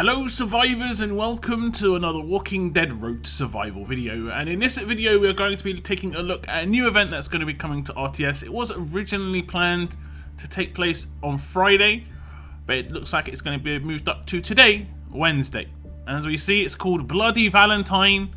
Hello survivors and welcome to another Walking Dead Road to Survival video, and in this video we are going to be taking a look at a new event that's going to be coming to RTS. It was originally planned to take place on Friday, but it looks like it's going to be moved up to today, Wednesday. As we see, it's called Bloody Valentine,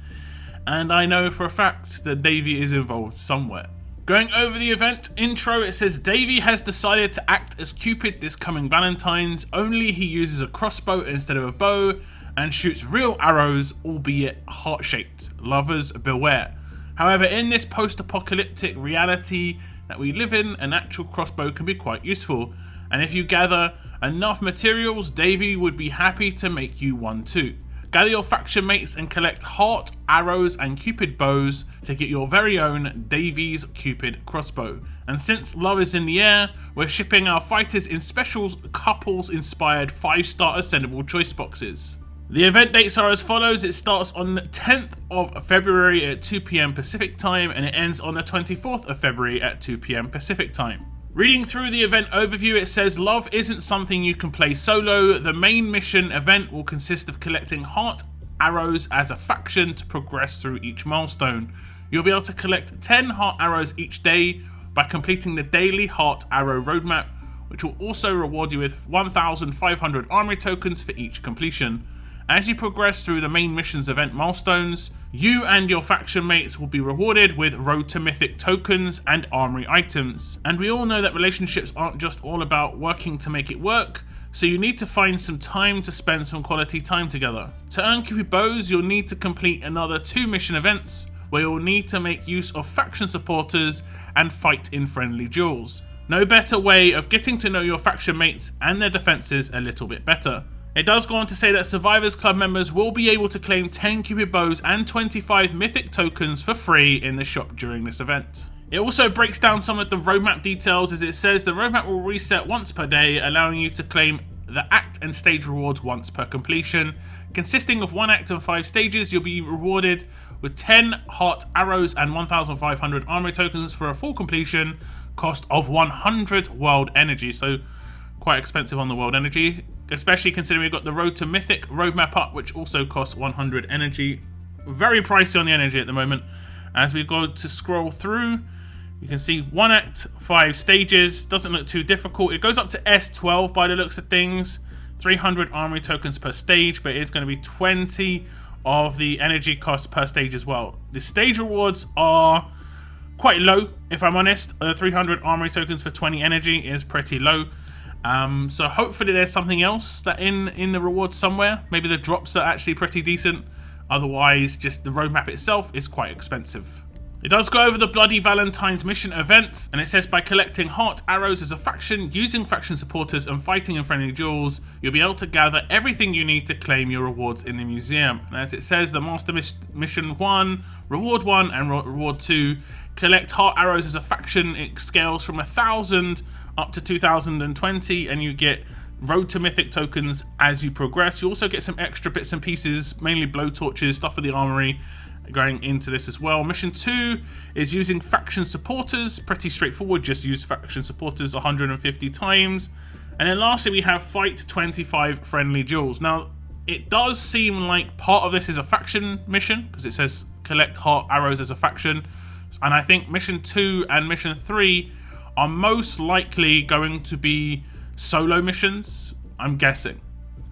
and I know for a fact that Davey is involved somewhere. Going over the event intro, it says Davey has decided to act as Cupid this coming Valentine's, only he uses a crossbow instead of a bow and shoots real arrows, albeit heart-shaped. Lovers beware. However, in this post-apocalyptic reality that we live in, an actual crossbow can be quite useful, and if you gather enough materials, Davey would be happy to make you one too. Gather your faction mates and collect heart, arrows and Cupid bows to get your very own Davey's Cupid crossbow. And since love is in the air, we're shipping our fighters in special couples inspired 5-star Ascendable choice boxes. The event dates are as follows. It starts on the 10th of February at 2 PM Pacific time and it ends on the 24th of February at 2 PM Pacific time. Reading through the event overview, it says love isn't something you can play solo. The main mission event will consist of collecting heart arrows as a faction to progress through each milestone. You'll be able to collect 10 heart arrows each day by completing the daily heart arrow roadmap, which will also reward you with 1,500 armory tokens for each completion. As you progress through the main missions event milestones, you and your faction mates will be rewarded with Road to Mythic tokens and armory items. And we all know that relationships aren't just all about working to make it work, so you need to find some time to spend some quality time together. To earn Cupid bows, you'll need to complete another 2 mission events, where you'll need to make use of faction supporters and fight in friendly duels. No better way of getting to know your faction mates and their defenses a little bit better. It does go on to say that Survivors Club members will be able to claim 10 Cupid bows and 25 mythic tokens for free in the shop during this event. It also breaks down some of the roadmap details, as it says the roadmap will reset once per day, allowing you to claim the act and stage rewards once per completion. Consisting of 1 act and 5 stages, you'll be rewarded with 10 heart arrows and 1,500 armory tokens for a full completion cost of 100 world energy. So quite expensive on the world energy, especially considering we've got the Road to Mythic roadmap up, which also costs 100 energy. Very pricey on the energy at the moment. As we go to scroll through, you can see 1 act, 5 stages, doesn't look too difficult. It goes up to S12 by the looks of things, 300 armory tokens per stage, but it's going to be 20 of the energy cost per stage as well. The stage rewards are quite low, if I'm honest. 300 armory tokens for 20 energy is pretty low. So hopefully there's something else that in the rewards somewhere. Maybe the drops are actually pretty decent. Otherwise, just the roadmap itself is quite expensive. It does go over the Bloody Valentine's mission event, and it says by collecting heart arrows as a faction, using faction supporters and fighting in friendly duels, you'll be able to gather everything you need to claim your rewards in the museum. And as it says, the Master Mission 1, Reward 1 and Reward 2, collect heart arrows as a faction. It scales from 1,000 up to 2020, and you get Road to Mythic tokens as you progress. You also get some extra bits and pieces, mainly blowtorches, stuff for the armory, going into this as well. Mission 2 is using faction supporters, pretty straightforward, just use faction supporters 150 times. And then lastly we have fight 25 friendly duels. Now it does seem like part of this is a faction mission, because it says collect heart arrows as a faction, and I think mission 2 and mission 3 are most likely going to be solo missions, I'm guessing.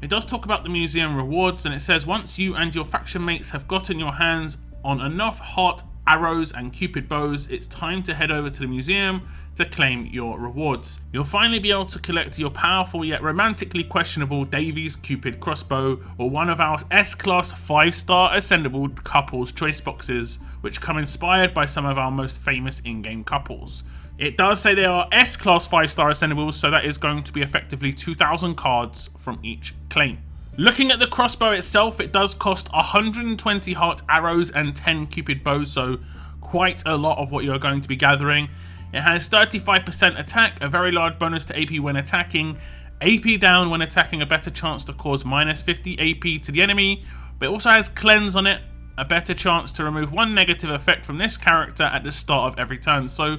It does talk about the museum rewards, and it says once you and your faction mates have gotten your hands on enough heart arrows and Cupid bows, it's time to head over to the museum to claim your rewards. You'll finally be able to collect your powerful yet romantically questionable Davey's Cupid crossbow, or one of our S-Class 5-star Ascendable couples choice boxes, which come inspired by some of our most famous in-game couples. It does say they are S-Class 5-star Ascendables, so that is going to be effectively 2,000 cards from each claim. Looking at the crossbow itself, it does cost 120 heart arrows and 10 Cupid bows, so quite a lot of what you're going to be gathering. It has 35% attack, a very large bonus to AP when attacking, AP down when attacking, a better chance to cause minus 50 AP to the enemy, but it also has cleanse on it, a better chance to remove 1 negative effect from this character at the start of every turn. So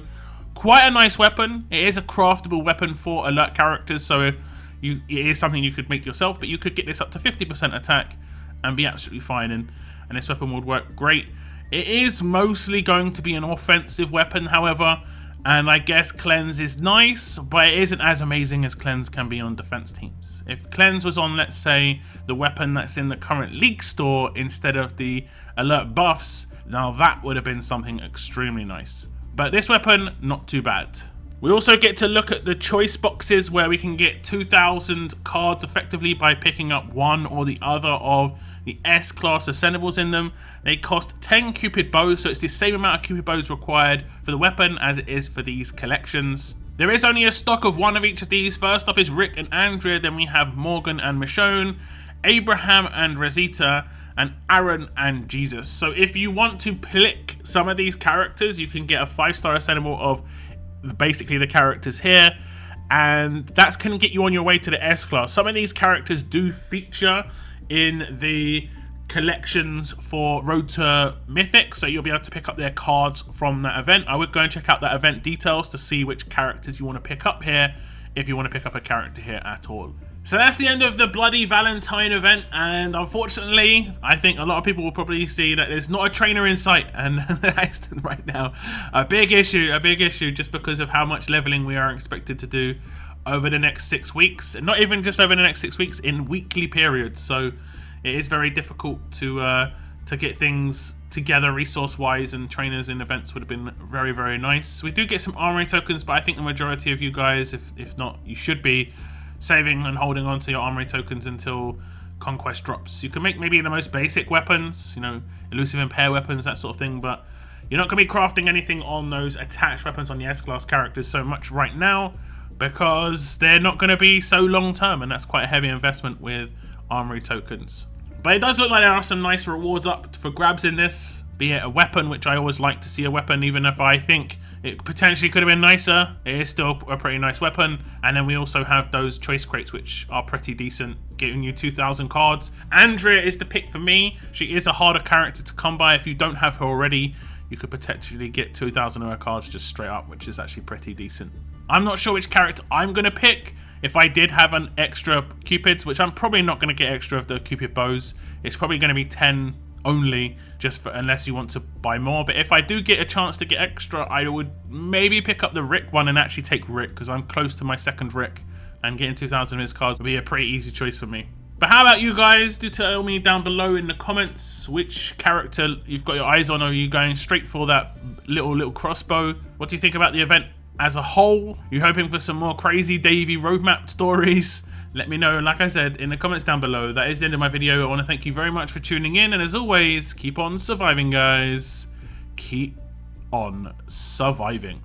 quite a nice weapon. It is a craftable weapon for alert characters, so it is something you could make yourself, but you could get this up to 50% attack and be absolutely fine, and this weapon would work great. It is mostly going to be an offensive weapon, however, and I guess Cleanse is nice, but it isn't as amazing as Cleanse can be on defense teams. If Cleanse was on, let's say, the weapon that's in the current League store instead of the alert buffs, now that would have been something extremely nice. But this weapon, not too bad. We also get to look at the choice boxes where we can get 2,000 cards effectively by picking up one or the other of the S-class Ascendables in them. They cost 10 Cupid bows, so it's the same amount of Cupid bows required for the weapon as it is for these collections. There is only a stock of one of each of these. First up is Rick and Andrea, then we have Morgan and Michonne, Abraham and Rosita, and Aaron and Jesus. So if you want to pick some of these characters, you can get a 5-star Ascendable of basically the characters here, and that can get you on your way to the S-class. Some of these characters do feature in the collections for Road to Mythic, so you'll be able to pick up their cards from that event. I would go and check out that event details to see which characters you want to pick up here, if you want to pick up a character here at all. So that's the end of the Bloody Valentine event, and unfortunately, I think a lot of people will probably see that there's not a trainer in sight, and that's right now a big issue just because of how much leveling we are expected to do over the next 6 weeks, and not even just over the next 6 weeks, in weekly periods. So it is very difficult to get things together resource-wise, and trainers in events would have been very, very nice. We do get some armory tokens, but I think the majority of you guys, if not, you should be saving and holding on to your armory tokens until Conquest drops. You can make maybe the most basic weapons, you know, elusive impair weapons, that sort of thing, but you're not going to be crafting anything on those attached weapons on the S-class characters so much right now, because they're not going to be so long term, and that's quite a heavy investment with armory tokens. But it does look like there are some nice rewards up for grabs in this, be it a weapon, which I always like to see a weapon, even if I think it potentially could have been nicer. It is still a pretty nice weapon. And then we also have those choice crates, which are pretty decent, giving you 2,000 cards. Andrea is the pick for me. She is a harder character to come by. If you don't have her already, you could potentially get 2,000 of her cards just straight up, which is actually pretty decent. I'm not sure which character I'm going to pick. If I did have an extra Cupids, which I'm probably not going to get extra of the Cupid bows, it's probably going to be 10 only, just for, unless you want to buy more. But if I do get a chance to get extra, I would maybe pick up the Rick one and actually take Rick, because I'm close to my second Rick, and getting 2,000 of his cards would be a pretty easy choice for me. But how about you guys? Do tell me down below in the comments which character you've got your eyes on. Are you going straight for that little crossbow? What do you think about the event as a whole? You hoping for some more crazy Davey roadmap stories? Let me know, like I said, in the comments down below. That is the end of my video. I want to thank you very much for tuning in, and as always, keep on surviving, guys. Keep on surviving.